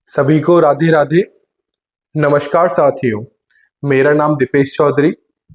सभी को राधे राधे। नमस्कार साथियों, मेरा नाम दीपेश चौधरी,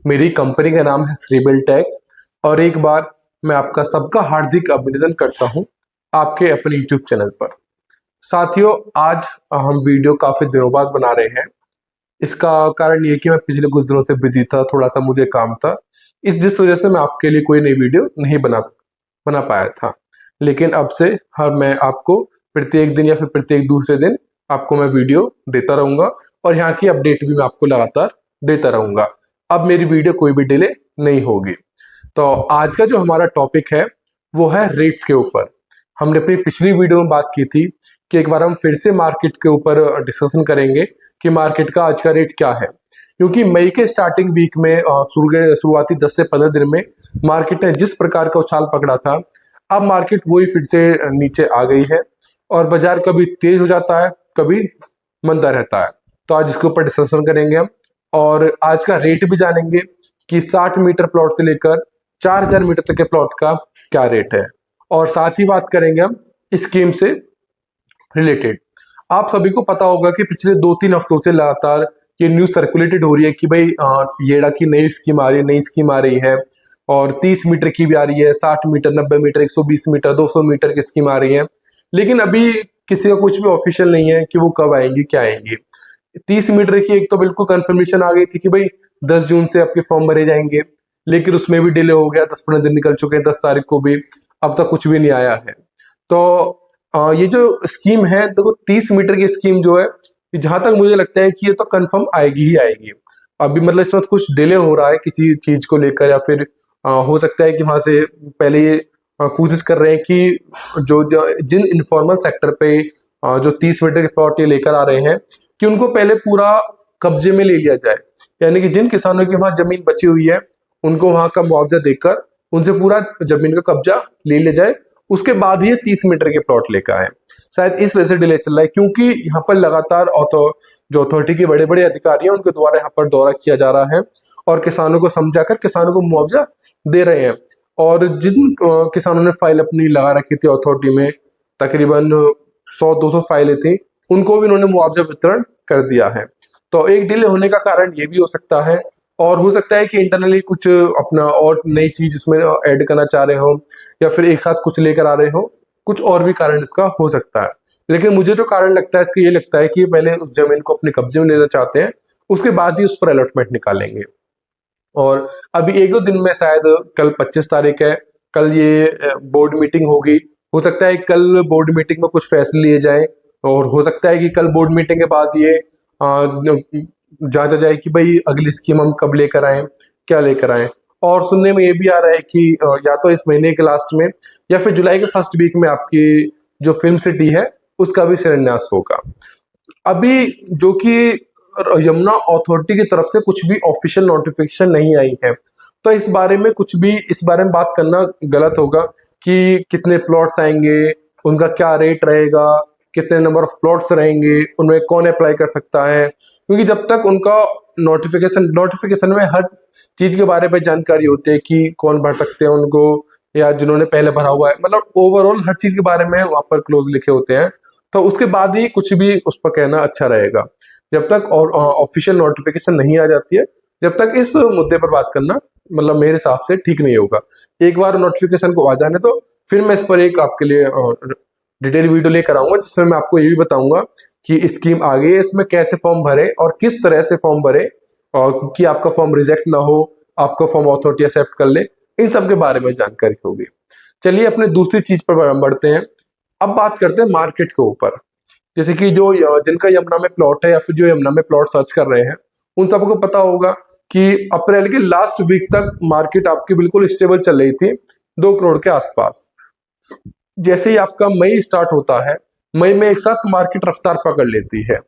मेरी कंपनी का नाम है श्रीबिल टेक और एक बार मैं आपका सबका हार्दिक अभिनंदन करता हूं आपके अपने यूट्यूब चैनल पर। साथियों, आज हम वीडियो काफ़ी दिनों बाद बना रहे हैं। इसका कारण ये कि मैं पिछले कुछ दिनों से बिजी था, थोड़ा सा मुझे काम था, जिस वजह से मैं आपके लिए कोई नई वीडियो नहीं बना पाया था। लेकिन अब से मैं आपको प्रत्येक दिन या फिर प्रत्येक दूसरे दिन आपको मैं वीडियो देता रहूंगा और यहाँ की अपडेट भी मैं आपको लगातार देता रहूंगा। अब मेरी वीडियो कोई भी डिले नहीं होगी। तो आज का जो हमारा टॉपिक है वो है रेट्स के ऊपर। हमने अपनी पिछली वीडियो में बात की थी कि एक बार हम फिर से मार्केट के ऊपर डिस्कशन करेंगे कि मार्केट का आज का रेट क्या है, क्योंकि मई के स्टार्टिंग वीक में शुरुआती 10 से 15 दिन में मार्केट ने जिस प्रकार का उछाल पकड़ा था, अब मार्केट वही फिर से नीचे आ गई है और बाजार कभी तेज हो जाता है, कभी मंदा रहता है। तो आज इसके ऊपर डिस्कशन करेंगे हम और आज का रेट भी जानेंगे कि 60 मीटर प्लॉट से लेकर 4000 मीटर तक के प्लॉट का क्या रेट है, और साथ ही बात करेंगे हम स्कीम से रिलेटेड। आप सभी को पता होगा कि पिछले 2-3 हफ्तों से लगातार ये न्यूज सर्कुलेटेड हो रही है कि भाई येड़ा की नई स्कीम आ रही है और 30 मीटर की भी आ रही है, 60 मीटर, 90 मीटर, 120 मीटर, 200 मीटर की स्कीम आ रही है। लेकिन अभी किसी का कुछ भी ऑफिशियल नहीं है कि वो कब आएंगी, क्या आएंगी। 30 मीटर की एक तो बिल्कुल कंफर्मेशन आ गई थी कि भाई 10 जून से आपके फॉर्म भरे जाएंगे, लेकिन उसमें भी डिले हो गया, 10-15 दिन निकल चुके हैं, 10 तारीख को भी अब तक कुछ भी नहीं आया है। तो ये जो स्कीम है, देखो 30 मीटर की स्कीम जो है, जहां तक मुझे लगता है कि ये तो कंफर्म आएगी ही आएगी। अभी मतलब इस वक्त कुछ डिले हो रहा है किसी चीज को लेकर, या फिर हो सकता है कि वहां से पहले ये कोशिश कर रहे हैं कि जिन इनफॉर्मल सेक्टर पे जो 30 मीटर के प्लॉट ये लेकर आ रहे हैं कि उनको पहले पूरा कब्जे में ले लिया जाए। यानी कि जिन किसानों की वहां जमीन बची हुई है उनको वहां का मुआवजा देकर उनसे पूरा जमीन का कब्जा ले लिया जाए, उसके बाद ही 30 मीटर के प्लॉट लेकर आए। शायद इस वजह से डिले चल रहा है, क्योंकि यहाँ पर लगातार जो अथॉरिटी के बड़े बड़े अधिकारी हैं उनके द्वारा यहाँ पर दौरा किया जा रहा है और किसानों को समझाकर किसानों को मुआवजा दे रहे हैं। और जिन किसानों ने फाइल अपनी लगा रखी थी अथॉरिटी में, तकरीबन 100-200 फाइलें थी, उनको भी उन्होंने मुआवजा वितरण कर दिया है। तो एक डिले होने का कारण ये भी हो सकता है, और हो सकता है कि इंटरनली कुछ अपना और नई चीज इसमें ऐड करना चाह रहे हो या फिर एक साथ कुछ लेकर आ रहे हो, कुछ और भी कारण इसका हो सकता है। लेकिन मुझे जो कारण लगता है इसका, ये लगता है कि पहले उस जमीन को अपने कब्जे में लेना चाहते हैं, उसके बाद ही उस पर अलॉटमेंट निकालेंगे। और अभी 1-2 दिन में, शायद कल 25 तारीख है, कल ये बोर्ड मीटिंग होगी। हो सकता है कल बोर्ड मीटिंग में कुछ फैसले लिए जाएं, और हो सकता है कि कल बोर्ड मीटिंग के बाद ये जांचा जाए कि भाई अगली स्कीम हम कब लेकर आए, क्या लेकर आए। और सुनने में ये भी आ रहा है कि या तो इस महीने के लास्ट में या फिर जुलाई के फर्स्ट वीक में आपकी जो फिल्म सिटी है उसका भी शिलान्यास होगा। अभी जो कि यमुना अथॉरिटी की तरफ से कुछ भी ऑफिशियल नोटिफिकेशन नहीं आई है, तो इस बारे में बात करना गलत होगा कि कितने प्लॉट्स आएंगे, उनका क्या रेट रहेगा, कितने नंबर ऑफ प्लॉट्स रहेंगे, उनमें कौन अप्लाई कर सकता है। क्योंकि जब तक उनका नोटिफिकेशन में हर चीज के बारे में जानकारी होती है कि कौन भर सकते हैं उनको, या जिन्होंने पहले भरा हुआ है, मतलब ओवरऑल हर चीज के बारे में वहां पर क्लोज लिखे होते हैं, तो उसके बाद ही कुछ भी उस पर कहना अच्छा रहेगा। जब तक ऑफिशियल नोटिफिकेशन नहीं आ जाती है, जब तक इस मुद्दे पर बात करना मतलब मेरे हिसाब से ठीक नहीं होगा। एक बार नोटिफिकेशन को आ जाने तो फिर मैं इस पर एक आपके लिए डिटेल वीडियो लेकर आऊंगा, जिसमें मैं आपको ये भी बताऊंगा कि स्कीम आ गई है, इसमें कैसे फॉर्म भरे और किस तरह से फॉर्म भरे, और कि आपका फॉर्म रिजेक्ट ना हो, आपका फॉर्म अथॉरिटी एक्सेप्ट कर ले, इन सब के बारे में जानकारी होगी। चलिए अपने दूसरी चीज पर बढ़ते हैं। अब बात करते हैं मार्केट के ऊपर। जैसे कि जो जिनका यमुना में प्लॉट है या फिर जो यमुना में प्लॉट सर्च कर रहे हैं, उन सबको पता होगा कि अप्रैल के लास्ट वीक तक मार्केट आपकी बिल्कुल स्टेबल चल रही थी, 2 करोड़ के आसपास। जैसे ही आपका मई स्टार्ट होता है, मई में एक साथ मार्केट रफ्तार पकड़ लेती है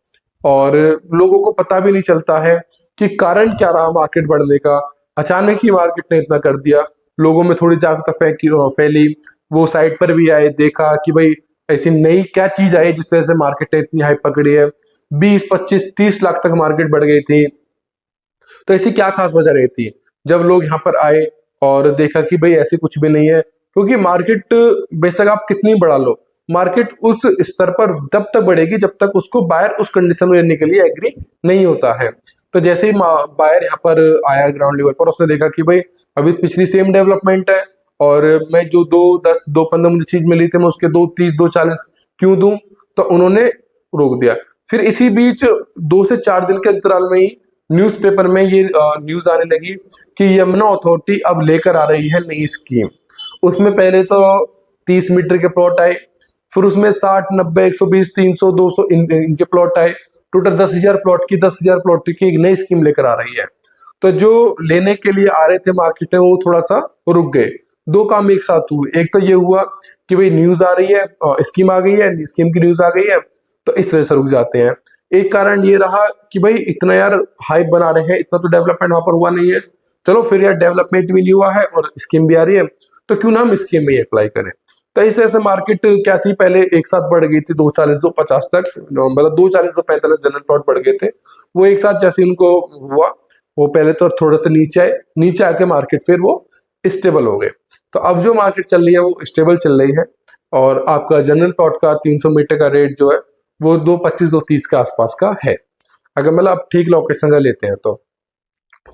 और लोगों को पता भी नहीं चलता है कि कारण क्या रहा मार्केट बढ़ने का। अचानक ही मार्केट ने इतना कर दिया, लोगों में थोड़ी जागरूकता फैली, वो साइट पर भी आए, देखा कि भाई ऐसी नई क्या चीज आई जिस वजह से मार्केट ने इतनी हाइप पकड़ी है। 20-25-30 लाख तक मार्केट बढ़ गई थी। तो ऐसी क्या खास वजह रही थी जब लोग यहाँ पर आए और देखा कि भाई ऐसी कुछ भी नहीं है। क्योंकि मार्केट बेशक आप कितनी बढ़ा लो, मार्केट उस स्तर पर तब तक बढ़ेगी जब तक उसको बायर उस कंडीशन में लेने के लिए एग्री नहीं होता है। तो जैसे ही बायर यहाँ पर आया ग्राउंड लेवल पर, उसने देखा कि भाई अभी पिछली सेम डेवलपमेंट है और मैं जो 2.10 2.15 मुझे चीज मिली थी मैं उसके 2.30 2.40 क्यों दूं, तो उन्होंने रोक दिया। फिर इसी बीच 2 से 4 दिन के अंतराल में ही न्यूज़पेपर में ये न्यूज आने लगी कि यमुना अथॉरिटी अब लेकर आ रही है नई स्कीम। उसमें पहले तो 30 मीटर के प्लॉट आए, फिर उसमें 60 90 120 300 200 इनके प्लॉट आए। टोटल 10,000 प्लॉट की 10,000 प्लॉट की एक नई स्कीम लेकर आ रही है। तो जो लेने के लिए आ रहे थे मार्केट में वो थोड़ा सा रुक गए। दो काम एक साथ हुए, एक तो ये हुआ कि भाई न्यूज आ रही है, स्कीम आ गई है, स्कीम की न्यूज आ गई है, तो इस वजह से रुक जाते हैं। एक कारण ये रहा कि भाई इतना यार हाइप बना रहे हैं, इतना तो डेवलपमेंट वहां पर हुआ नहीं है, चलो फिर यार डेवलपमेंट भी नहीं हुआ है और स्कीम भी आ रही है तो क्यों ना हम स्कीम में ही अप्लाई करें। तो इस तरह से मार्केट क्या थी, पहले एक साथ बढ़ गई थी 240 250 तक, मतलब 240 245 जनरल प्लॉट बढ़ गए थे। वो एक साथ जैसे इनको हुआ, वो पहले तो थोड़ा सा नीचे आए, नीचे आके मार्केट फिर वो स्टेबल हो गए। तो अब जो मार्केट चल रही है वो स्टेबल चल रही है और आपका जनरल प्लॉट का 300 मीटर का रेट जो है वो 225 230 के आसपास का है। अगर मतलब आप ठीक लोकेशन का लेते हैं तो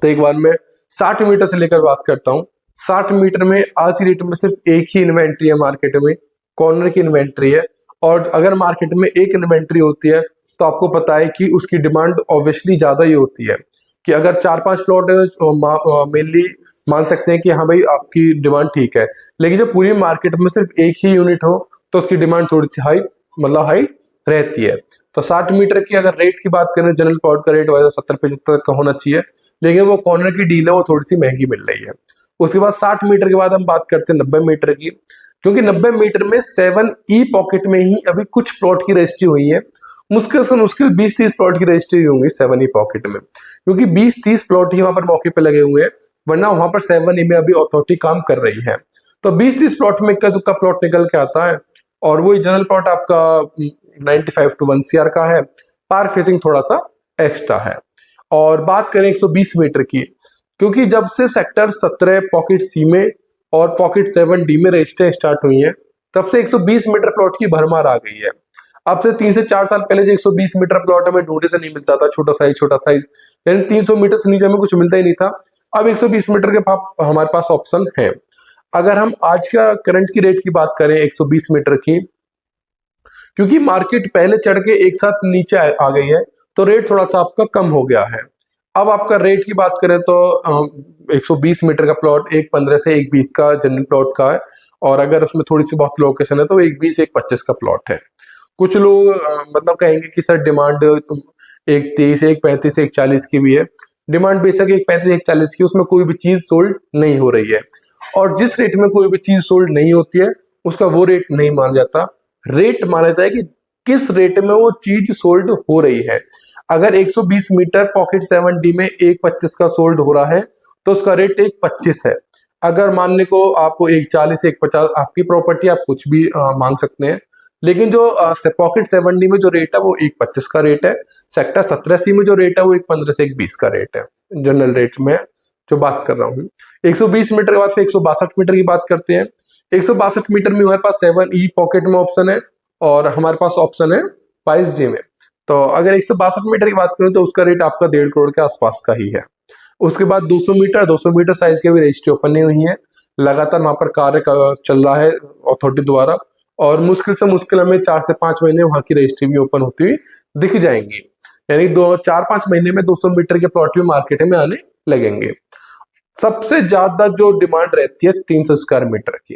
एक बार मैं 60 मीटर से लेकर बात करता हूँ। 60 मीटर में आज की डेट में सिर्फ एक ही इन्वेंट्री है मार्केट में, कॉर्नर की इन्वेंट्री है। और अगर मार्केट में एक इन्वेंट्री होती है तो आपको पता है कि उसकी डिमांड ऑब्वियसली ज्यादा ही होती है, कि अगर 4-5 प्लॉट है तो मेनली मान सकते हैं कि हाँ भाई आपकी डिमांड ठीक है। लेकिन जब पूरी मार्केट में सिर्फ एक ही यूनिट हो तो उसकी डिमांड थोड़ी सी हाई रहती है। तो 60 मीटर की अगर रेट की बात करें, जनरल प्लॉट का रेट वैसे 70-75 का होना चाहिए, लेकिन वो कॉर्नर की डील है वो थोड़ी सी महंगी मिल रही है। उसके बाद 60 मीटर के बाद हम बात करते हैं 90 मीटर की, क्योंकि 90 मीटर में 7E पॉकेट में ही अभी कुछ प्लॉट की रजिस्ट्री हुई है। मुश्किल से मुश्किल 20-30 प्लॉट की रजिस्ट्री होंगी 7E पॉकेट में, क्योंकि 20-30 प्लॉट ही वहां पर मौके पे लगे हुए हैं, वरना वहां पर 7E में अभी अथॉरिटी काम कर रही है। तो 20-30 प्लॉट में इक्का दुक्का प्लॉट निकल के आता है और वही जनरल प्लॉट आपका 95 to 1 CR का है, पार्क फेसिंग थोड़ा सा एक्स्ट्रा है। और बात करें 120 मीटर की, क्योंकि जब से सेक्टर 17 पॉकेट सी में और पॉकेट 7D में रजिस्ट्री स्टार्ट हुई है तब से 120 मीटर प्लॉट की भरमार आ गई है। अब से 3 से 4 साल पहले जो 120 मीटर प्लॉट हमें ढूंढने से नहीं मिलता था, छोटा साइज यानी 300 मीटर से नीचे हमें कुछ मिलता ही नहीं था। अब 120 मीटर के हमारे पास ऑप्शन है। अगर हम आज का करंट की रेट की बात करें 120 मीटर की, क्योंकि मार्केट पहले चढ़ के एक साथ नीचे आ गई है तो रेट थोड़ा सा आपका कम हो गया है। अब आपका रेट की बात करें तो 120 मीटर का प्लॉट 1.15 से 1.20 का जनरल प्लॉट का है, और अगर उसमें थोड़ी सी बहुत लोकेशन है तो 1.20 1.25 का प्लॉट है। कुछ लोग मतलब कहेंगे कि सर डिमांड 1.30 1.35 1.40 की भी है। डिमांड बेशक 1.35 1.40 की, उसमें कोई भी चीज सोल्ड नहीं हो रही है, और जिस रेट में कोई भी चीज सोल्ड नहीं होती है उसका वो रेट नहीं माना जाता। रेट माना जाता है कि किस रेट में वो चीज सोल्ड हो रही है। अगर 120 मीटर पॉकेट 7D में 1.25 का सोल्ड हो रहा है तो उसका रेट 1.25 है। अगर मानने को आपको 1.40 1.50 आपकी प्रॉपर्टी, आप कुछ भी मांग सकते हैं, लेकिन जो पॉकेट 7D में जो रेट है वो 1.25 का रेट है। सेक्टर 17C में जो रेट है वो 1.15 से 1.20 का रेट है, जनरल रेट में जो बात कर रहा हूँ। 120 मीटर के बाद फिर 162 मीटर की बात करते हैं। 162 मीटर में हमारे पास 7E पॉकेट में ऑप्शन है और हमारे पास ऑप्शन है 22D में। तो अगर 162 मीटर की बात करें तो उसका रेट आपका 1.5 करोड़ के आसपास का ही है। उसके बाद 200 मीटर साइज के भी रजिस्ट्री ओपन नहीं हुई है, लगातार वहां पर कार्य चल रहा है अथॉरिटी द्वारा, और मुश्किल से मुश्किल हमें 4 से 5 महीने वहां की रजिस्ट्री भी ओपन होती हुई दिख जाएंगी। यानी 4-5 महीने में 200 मीटर के प्लॉट भी मार्केट में आने लगेंगे। सबसे ज्यादा जो डिमांड रहती है 300 स्क्वायर मीटर की,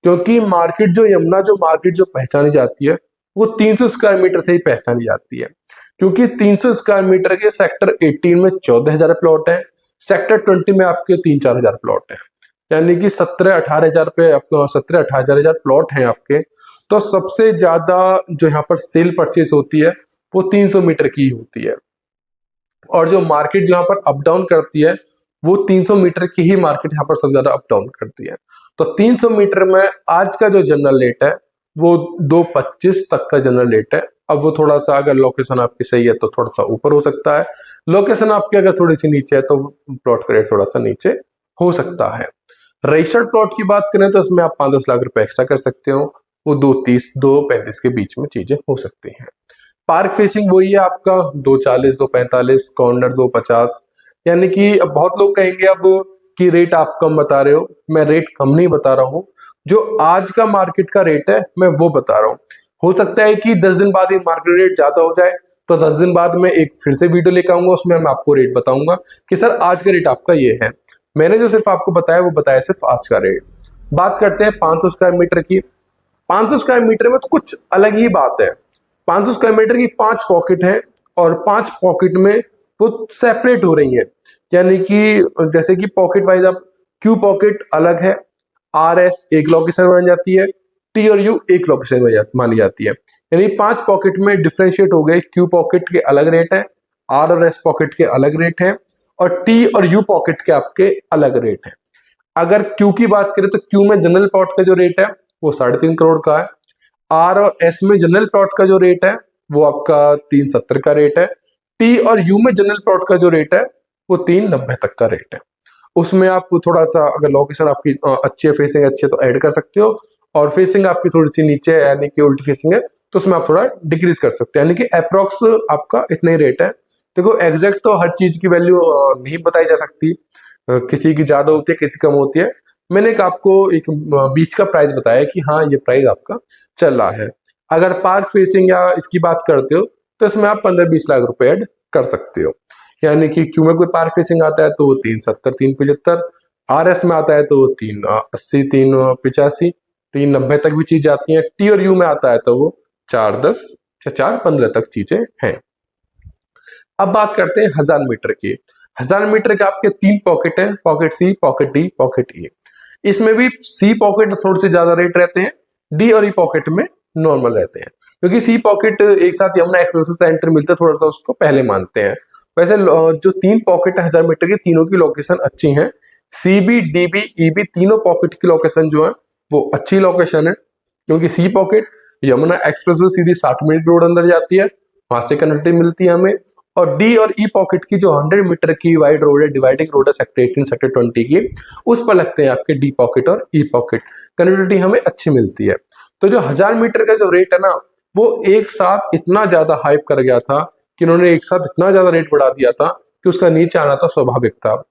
क्योंकि मार्केट जो यमुना जो मार्केट जो पहचानी जाती है वो 300 स्क्वायर मीटर से ही पहचानी जाती है, क्योंकि 300 स्क्वायर मीटर के सेक्टर 18 में 14,000 प्लॉट है, सेक्टर 20 में आपके 3-4 हजार प्लॉट है, यानी कि 17-18 हजार पे आपको 17-18 हजार प्लॉट हैं आपके। तो सबसे ज्यादा जो यहाँ पर सेल परचेज होती है वो 300 मीटर की होती है, और जो मार्केट जहाँ पर अप डाउन करती है वो 300 मीटर की ही मार्केट यहाँ पर सबसे ज्यादा अप डाउन करती है। तो 300 मीटर में आज का जो जनरल रेट है वो 2.25 तक का जनरल रेट है। अब वो थोड़ा सा अगर लोकेशन आपकी सही है तो थोड़ा सा ऊपर हो सकता है, लोकेशन आपकी अगर थोड़ी सी नीचे है तो प्लॉट का रेट थोड़ा सा नीचे हो सकता है। रजिस्टर्ड प्लॉट की बात करें तो इसमें आप 5-10 लाख रुपए एक्स्ट्रा कर सकते हो, वो 2:30 2:35 के बीच में चीजें हो सकती हैं। पार्क फेसिंग वही है आपका 2:40 2:45, कॉर्नर 2:50। यानी कि अब बहुत लोग कहेंगे अब कि रेट आप कम बता रहे हो, मैं रेट कम नहीं बता रहा हूँ, जो आज का मार्केट का रेट है मैं वो बता रहा हूँ। हो सकता है कि 10 दिन बाद ये मार्केट रेट ज्यादा हो जाए, तो 10 दिन बाद मैं एक फिर से वीडियो लेकर आऊंगा, उसमें मैं आपको रेट बताऊंगा कि सर आज का रेट आपका ये है। मैंने जो सिर्फ आपको बताया वो बताया सिर्फ आज का रेट। बात करते हैं 500 स्क्वायर मीटर की। 500 स्क्वायर मीटर में तो कुछ अलग ही बात है। 500 स्क्वायर मीटर की 5 पॉकेट है और 5 पॉकेट में वो सेपरेट हो रही है। यानी कि जैसे कि पॉकेट वाइज आप क्यू पॉकेट अलग है, आर एस एक लोकेशन मानी जाती है, टी और यू एक लोकेशन मानी जाती है। यानी 5 पॉकेट में डिफ्रेंशिएट हो गए, क्यू पॉकेट के अलग रेट है, आर और एस पॉकेट के अलग रेट है, और टी और यू पॉकेट के आपके अलग रेट है। अगर क्यू की बात करें तो क्यू में जनरल प्लॉट का जो रेट है वो 3.5 करोड़ का है। आर और एस में जनरल प्लॉट का जो रेट है वो आपका 370 का रेट है। टी और यू में जनरल प्लॉट का जो रेट है वो 390 तक का रेट है। उसमें आप थोड़ा सा अगर लोकेशन आपकी अच्छी है, फेसिंग अच्छी है तो ऐड कर सकते हो, और फेसिंग आपकी थोड़ी सी नीचे है यानी कि उल्टी फेसिंग है तो उसमें आप थोड़ा डिक्रीज कर सकते हैं। यानी कि अप्रोक्स आपका इतना ही रेट है। देखो एग्जैक्ट तो हर चीज की वैल्यू नहीं बताई जा सकती, किसी की ज्यादा होती है किसी कम होती है। मैंने एक आपको एक बीच का प्राइस बताया कि हाँ ये प्राइस आपका चल रहा है। अगर पार्क फेसिंग या इसकी बात करते हो तो इसमें आप 15-20 लाख रुपए ऐड कर सकते हो। यानी कि क्यू में कोई पार्क फेसिंग आता है तो वो 370 375, आर एस में आता है तो वो 380 385 390 तक भी चीजें आती हैं। टी और यू में आता है तो वो 410 या 415 तक चीजें हैं। अब बात करते हैं 1000 मीटर की। 1000 मीटर के आपके 3 पॉकेट है, पॉकेट सी, पॉकेट डी, पॉकेट ई। इसमें भी सी पॉकेट थोड़े से ज्यादा रेट रहते हैं, डी और ई पॉकेट में नॉर्मल रहते हैं, क्योंकि सी पॉकेट एक साथ यमुना एक्सप्रेस से एंटर मिलते थोड़ा सा उसको पहले मानते हैं। वैसे जो 3 पॉकेट है 1000 मीटर की, तीनों की लोकेशन अच्छी है। C B, D B, E B तीनों पॉकेट की लोकेशन जो है वो अच्छी लोकेशन है, क्योंकि C pocket Yamuna expressway सीधी 60 मिनट रोड अंदर जाती है, वहां से कनेक्टिविटी मिलती है हमें। और डी और ई पॉकेट की जो 100 मीटर की वाइड रोड है, डिवाइडिंग रोड है सेक्टर 18 सेक्टर 20 की, उस पर लगते हैं आपके डी पॉकेट और ई पॉकेट, कनेक्टिविटी हमें अच्छी मिलती है। तो जो 1000 मीटर का जो रेट है ना वो एक साथ इतना ज्यादा हाइप कर गया था कि इन्होंने एक साथ इतना ज्यादा रेट बढ़ा दिया था कि उसका नीचे आना था स्वाभाविक था।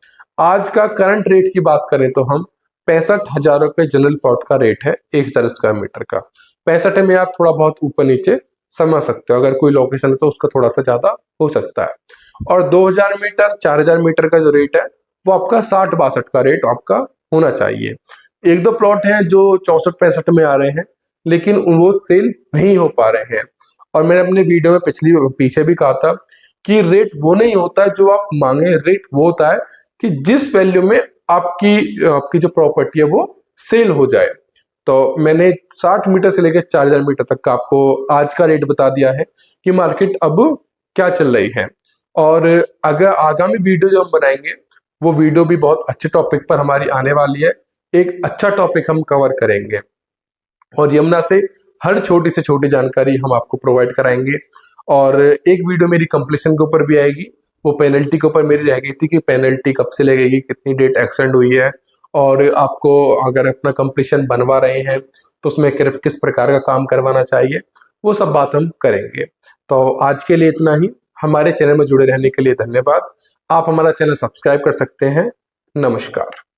आज का करंट रेट की बात करें तो हम 65,000 रुपए जनरल प्लॉट का रेट है 1000 स्क्वायर मीटर का। 65 में आप थोड़ा बहुत ऊपर नीचे समझ सकते हो, अगर कोई लोकेशन है तो उसका थोड़ा सा ज्यादा हो सकता है। और 2000 मीटर 4000 मीटर का जो रेट है वो आपका 60-62 का रेट आपका होना चाहिए। एक दो प्लॉट हैं जो 64-65 में आ रहे हैं, लेकिन वो सेल नहीं हो पा रहे हैं। और मैंने अपने वीडियो में पीछे भी कहा था कि रेट वो नहीं होता है जो आप मांगे, रेट वो होता है कि जिस वैल्यू में आपकी आपकी जो प्रॉपर्टी है वो सेल हो जाए। तो मैंने 60 मीटर से लेकर 4000 मीटर तक का आपको आज का रेट बता दिया है कि मार्केट अब क्या चल रही है। और अगर आगामी वीडियो जो हम बनाएंगे वो वीडियो भी बहुत अच्छे टॉपिक पर हमारी आने वाली है। एक अच्छा टॉपिक हम कवर करेंगे और यमुना से हर छोटी से छोटी जानकारी हम आपको प्रोवाइड कराएंगे। और एक वीडियो मेरी कंप्लीशन के ऊपर भी आएगी, वो पेनल्टी के ऊपर मेरी रह गई थी कि पेनल्टी कब से लगेगी, कितनी डेट एक्सटेंड हुई है, और आपको अगर अपना कंप्लीशन बनवा रहे हैं तो उसमें किस प्रकार का काम करवाना चाहिए, वो सब बात हम करेंगे। तो आज के लिए इतना ही। हमारे चैनल में जुड़े रहने के लिए धन्यवाद। आप हमारा चैनल सब्सक्राइब कर सकते हैं। नमस्कार।